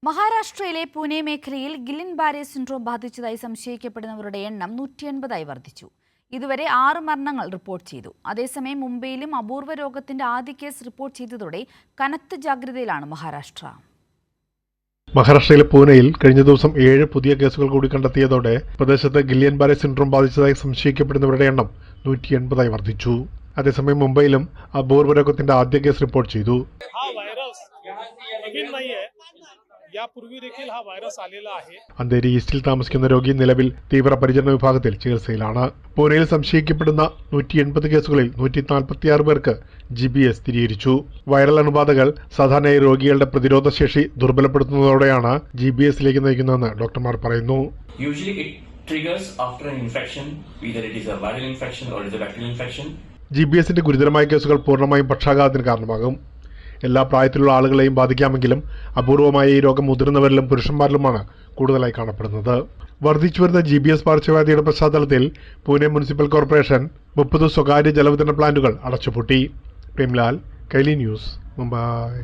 മഹാരാഷ്ട്രയിലെ പൂനെ മേഖലയിൽ ഗില്ലിൻ ബാരെ സിൻഡ്രോം ബാധിച്ചതായി സംശയിക്കപ്പെടുന്നവരുടെ എണ്ണം 180 വർദ്ധിച്ചു. ഇതുവരെ 6 മരണങ്ങൾ റിപ്പോർട്ട് ചെയ്തു. അതേസമയം മുംബൈയിലും അപൂർവ രോഗത്തിന്റെ ആദ്യ കേസ് റിപ്പോർട്ട് ചെയ്തതോടെ കനത്ത ജാഗ്രതയിലാണ് മഹാരാഷ്ട്ര. മഹാരാഷ്ട്രയിലെ പൂനെയിൽ കഴിഞ്ഞ ദിവസം 7 പുതിയ കേസുകൾ കൂടി കണ്ടെത്തിയതോടെ പ്രദേശത്ത് ഗില്ലിൻ ബാരെ സിൻഡ്രോം ബാധിച്ചതായി സംശയിക്കപ്പെടുന്നവരുടെ എണ്ണം 180 വർദ്ധിച്ചു. അതേസമയം മുംബൈയിലും അപൂർവ രോഗത്തിന്റെ ആദ്യ കേസ് റിപ്പോർട്ട് ചെയ്തു. അന്തേരി ഈസ്റ്റിൽ താമസിക്കുന്ന രോഗി നിലവിൽ തീവ്രപരിചരണ വിഭാഗത്തിൽ ചികിത്സയിലാണ്. പൂനെയിൽ സംശയിക്കപ്പെടുന്ന 180 കേസുകളിൽ 146 പേർക്ക് GBS സ്ഥിരീകരിച്ചു. വൈറൽ അണുബാധകൾ സാധാരണയായി രോഗികളുടെ പ്രതിരോധ ശേഷി ദുർബലപ്പെടുത്തുന്നതോടെയാണ് GBSയിലേക്ക് നയിക്കുന്നതെന്ന് ഡോക്ടർമാർ പറയുന്നു. GBSന്റെ ഗുരുതരമായ കേസുകൾ പൂർണ്ണമായും പക്ഷാഘാതത്തിന് കാരണമാകും. എല്ലാ പ്രായത്തിലുള്ള ആളുകളെയും ബാധിക്കാമെങ്കിലും അപൂർവമായ ഈ രോഗം മുതിർന്നവരിലും പുരുഷന്മാരിലുമാണ് കൂടുതലായി കാണപ്പെടുന്നത്. വർദ്ധിച്ചുവരുന്ന GBS പകർച്ചവ്യാധിയുടെ പശ്ചാത്തലത്തിൽ പൂനെ മുനിസിപ്പൽ കോർപ്പറേഷൻ 30 സ്വകാര്യ ജലവിതരണ പ്ലാന്റുകൾ അടച്ചുപൂട്ടി. പ്രേംലാൽ, കൈലി ന്യൂസ്, മുംബൈ.